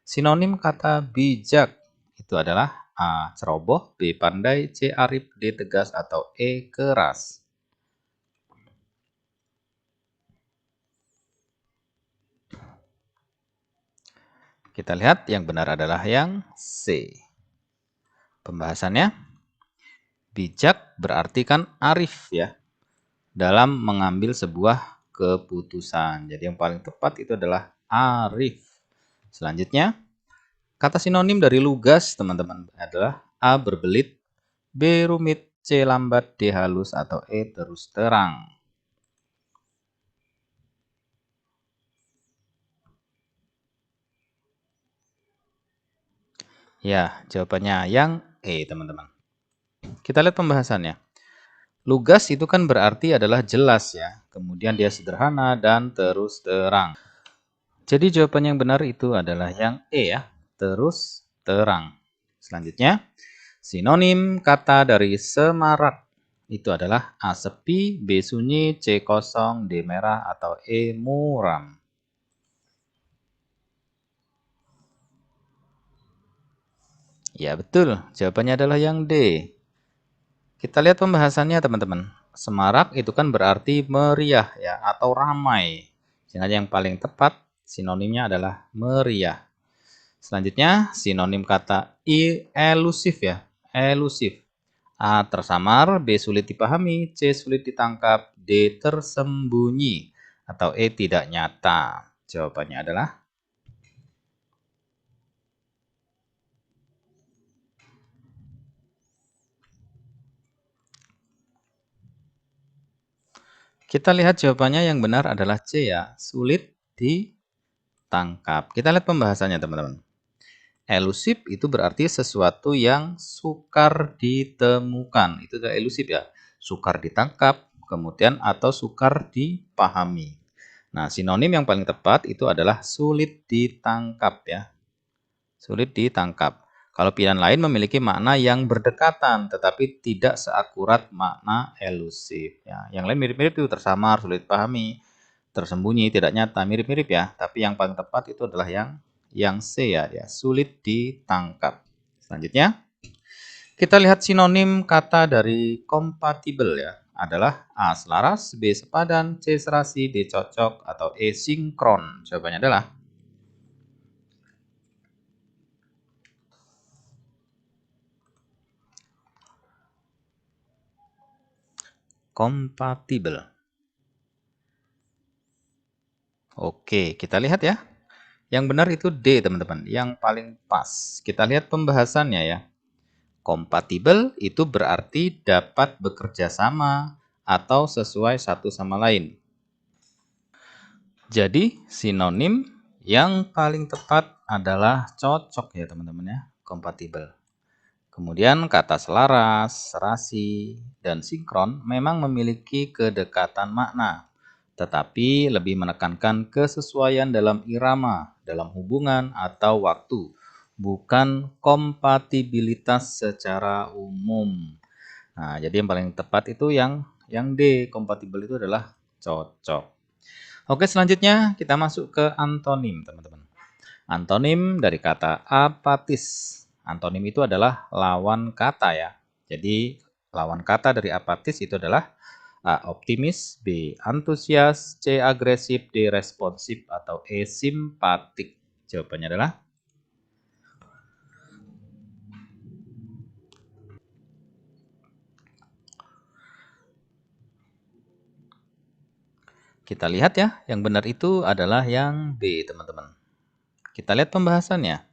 sinonim kata bijak itu adalah A, ceroboh, B, pandai, C, arif, D, tegas, atau E, keras. Kita lihat yang benar adalah yang C. Pembahasannya, bijak berarti kan arif ya, dalam mengambil sebuah keputusan. Jadi yang paling tepat itu adalah arif. Selanjutnya, kata sinonim dari lugas, teman-teman, adalah A. berbelit, B. rumit, C. lambat, D. halus, atau E. terus terang. Ya, jawabannya yang E, teman-teman. Kita lihat pembahasannya. Lugas itu kan berarti adalah jelas ya. Kemudian dia sederhana dan terus terang. Jadi jawaban yang benar itu adalah yang E ya, terus terang. Selanjutnya, sinonim kata dari semarak itu adalah A. sepi, B. sunyi, C. kosong, D. merah, atau E. muram. Ya betul, jawabannya adalah yang D. Kita lihat pembahasannya teman-teman. Semarak itu kan berarti meriah ya atau ramai. Sehingga yang paling tepat sinonimnya adalah meriah. Selanjutnya sinonim kata elusif ya, elusif. A. Tersamar, B. Sulit dipahami, C. Sulit ditangkap, D. Tersembunyi, atau E. Tidak nyata. Jawabannya adalah kita lihat jawabannya yang benar adalah C ya, sulit ditangkap. Kita lihat pembahasannya teman-teman. Elusif itu berarti sesuatu yang sukar ditemukan. Itu adalah elusif ya. Sukar ditangkap, kemudian atau sukar dipahami. Nah, sinonim yang paling tepat itu adalah sulit ditangkap ya. Sulit ditangkap. Kalau pilihan lain memiliki makna yang berdekatan, tetapi tidak seakurat makna elusif. Ya. Yang lain mirip-mirip itu tersamar, sulit dipahami, tersembunyi, tidak nyata, mirip-mirip ya. Tapi yang paling tepat itu adalah yang C ya, sulit ditangkap. Selanjutnya, kita lihat sinonim kata dari kompatibel ya. Adalah A. Selaras, B. Sepadan, C. Serasi, D. Cocok, atau E. Sinkron. Jawabannya adalah kompatibel. Oke, kita lihat ya. Yang benar itu D, teman-teman. Yang paling pas. Kita lihat pembahasannya ya. Kompatibel itu berarti dapat bekerja sama atau sesuai satu sama lain. Jadi, sinonim yang paling tepat adalah cocok ya, teman-teman ya. Kompatibel. Kemudian kata selaras, serasi, dan sinkron memang memiliki kedekatan makna, tetapi lebih menekankan kesesuaian dalam irama, dalam hubungan atau waktu, bukan kompatibilitas secara umum. Nah, jadi yang paling tepat itu yang D, kompatibel itu adalah cocok. Oke, selanjutnya kita masuk ke antonim, teman-teman. Antonim dari kata apatis. Antonim itu adalah lawan kata ya. Jadi lawan kata dari apatis itu adalah A. Optimis, B. Antusias, C. Agresif, D. Responsif, atau E. Simpatik. Jawabannya adalah kita lihat ya, yang benar itu adalah yang B, teman-teman. Kita lihat pembahasannya.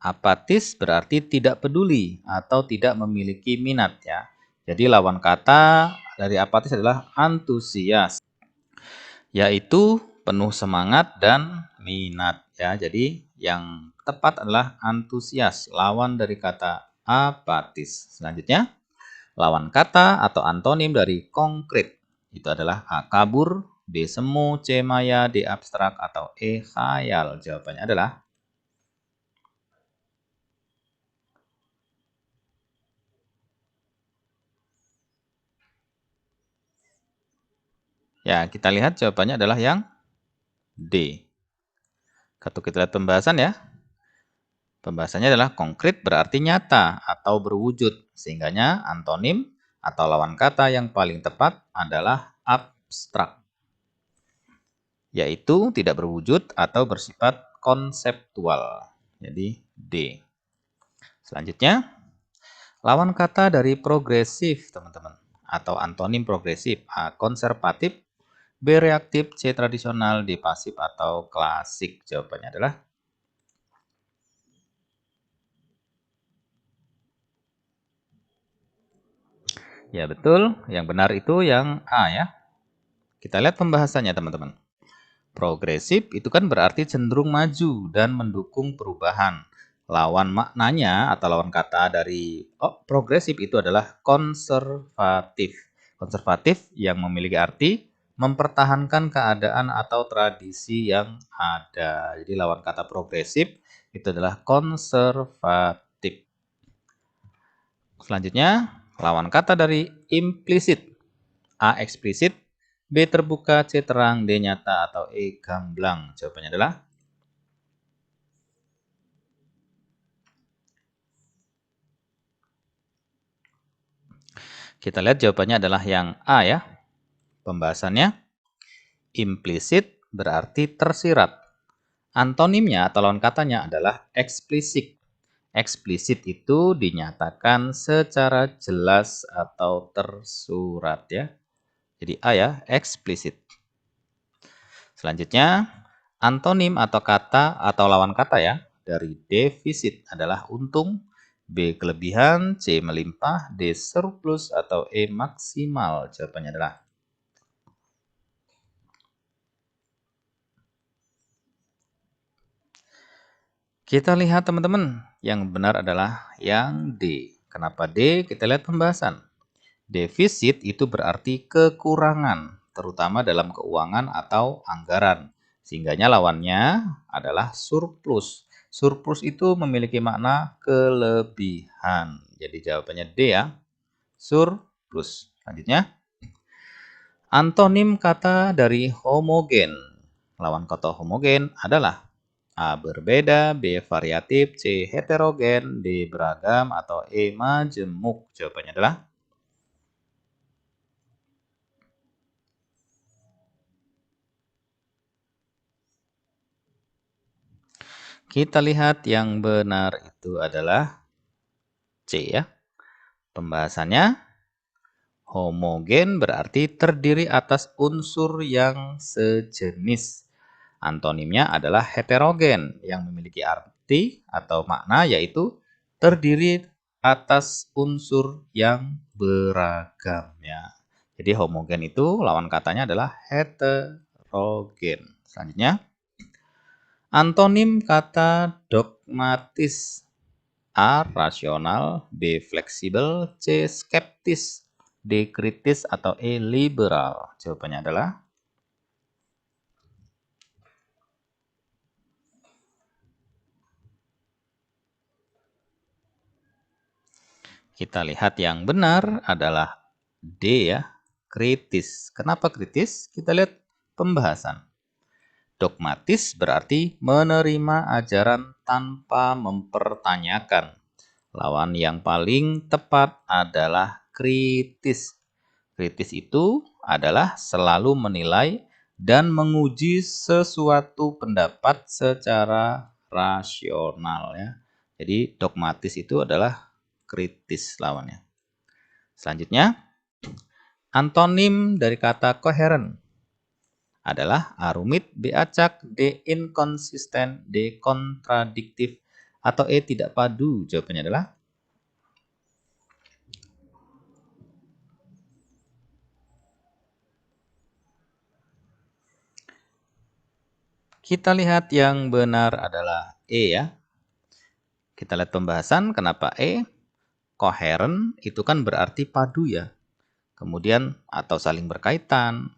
Apatis berarti tidak peduli atau tidak memiliki minat ya. Jadi lawan kata dari apatis adalah antusias, yaitu penuh semangat dan minat ya. Jadi yang tepat adalah antusias, lawan dari kata apatis. Selanjutnya, lawan kata atau antonim dari konkret itu adalah A. Kabur, B. Semu, C. Maya, D. Abstrak, atau E. Khayal. Jawabannya adalah ya, kita lihat jawabannya adalah yang D. Kalau kita lihat pembahasan ya. Pembahasannya adalah konkret berarti nyata atau berwujud. Sehingganya antonim atau lawan kata yang paling tepat adalah abstrak, yaitu tidak berwujud atau bersifat konseptual. Jadi D. Selanjutnya, lawan kata dari progresif, teman-teman, atau antonim progresif. A. Konservatif, B. Reaktif, C. Tradisional, D. Pasif, atau klasik. Jawabannya adalah ya betul, yang benar itu yang A ya. Kita lihat pembahasannya teman-teman. Progresif itu kan berarti cenderung maju dan mendukung perubahan. Lawan maknanya atau lawan kata dari progresif itu adalah konservatif. Konservatif yang memiliki arti mempertahankan keadaan atau tradisi yang ada. Jadi lawan kata progresif itu adalah konservatif. Selanjutnya, lawan kata dari implisit. A. Eksplisit, B. Terbuka, C. Terang, D. Nyata, atau E. Gamblang. Jawabannya adalah Kita lihat jawabannya adalah yang A ya. Pembahasannya implisit berarti tersirat. Antonimnya atau lawan katanya adalah eksplisit. Eksplisit itu dinyatakan secara jelas atau tersurat ya. Jadi A ya, eksplisit. Selanjutnya, antonim atau kata atau lawan kata ya dari defisit adalah untung, B kelebihan, C melimpah, D surplus, atau E maksimal. Jawabannya adalah kita lihat teman-teman, yang benar adalah yang D. Kenapa D? Kita lihat pembahasan. Defisit itu berarti kekurangan, terutama dalam keuangan atau anggaran. Sehingganya lawannya adalah surplus. Surplus itu memiliki makna kelebihan. Jadi jawabannya D ya, surplus. Selanjutnya, antonim kata dari homogen. Lawan kata homogen adalah A. Berbeda, B. Variatif, C. Heterogen, D. Beragam, atau E. Majemuk. Jawabannya adalah kita lihat yang benar itu adalah C ya. Pembahasannya homogen berarti terdiri atas unsur yang sejenis. Antonimnya adalah heterogen yang memiliki arti atau makna yaitu terdiri atas unsur yang beragam ya. Jadi homogen itu lawan katanya adalah heterogen. Selanjutnya, antonim kata dogmatis. A. Rasional, B. Fleksibel, C. Skeptis, D. Kritis, atau E. Liberal. Jawabannya adalah kita lihat yang benar adalah D ya, kritis. Kenapa kritis? Kita lihat pembahasan. Dogmatis berarti menerima ajaran tanpa mempertanyakan. Lawan yang paling tepat adalah kritis. Kritis itu adalah selalu menilai dan menguji sesuatu pendapat secara rasional ya. Jadi dogmatis itu adalah kritis lawannya. Selanjutnya, antonim dari kata koheren adalah A. Rumit, B. Acak, D. Inkonsisten, D. Kontradiktif, atau E. Tidak padu. Jawabannya adalah kita lihat yang benar adalah E ya. Kita lihat pembahasan kenapa E. Koheren itu kan berarti padu ya. Kemudian atau saling berkaitan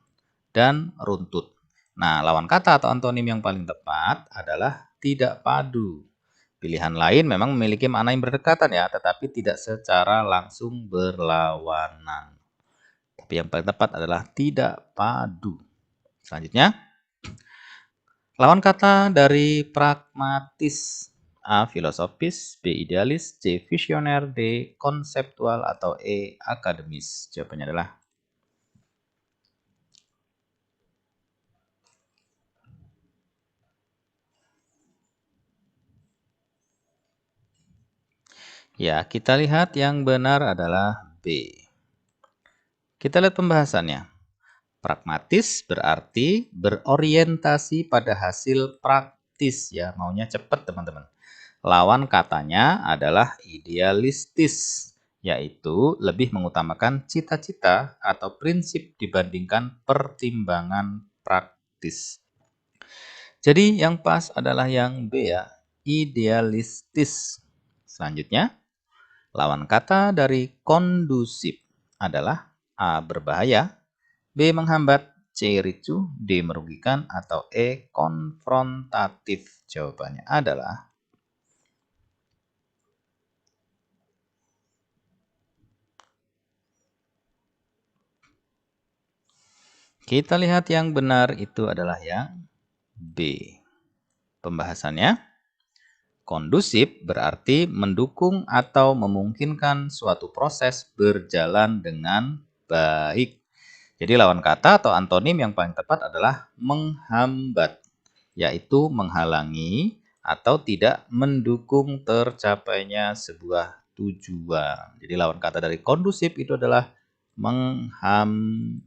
dan runtut. Nah, lawan kata atau antonim yang paling tepat adalah tidak padu. Pilihan lain memang memiliki makna yang berdekatan ya, tetapi tidak secara langsung berlawanan. Tapi yang paling tepat adalah tidak padu. Selanjutnya, lawan kata dari pragmatis. A. Filosofis, B. Idealis, C. Visioner, D. Konseptual, atau E. Akademis. Jawabannya adalah ya, kita lihat yang benar adalah B. Kita lihat pembahasannya. Pragmatis berarti berorientasi pada hasil praktis ya, maunya cepat teman-teman. Lawan katanya adalah idealistis, yaitu lebih mengutamakan cita-cita atau prinsip dibandingkan pertimbangan praktis. Jadi yang pas adalah yang B ya, idealistis. Selanjutnya, lawan kata dari kondusif adalah A. Berbahaya, B. Menghambat, C. Ricu, D. Merugikan, atau E. Konfrontatif. Jawabannya adalah kita lihat yang benar itu adalah yang B. Pembahasannya, Kondusif berarti mendukung atau memungkinkan suatu proses berjalan dengan baik. Jadi lawan kata atau antonim yang paling tepat adalah menghambat, yaitu menghalangi atau tidak mendukung tercapainya sebuah tujuan. Jadi lawan kata dari kondusif itu adalah menghambat.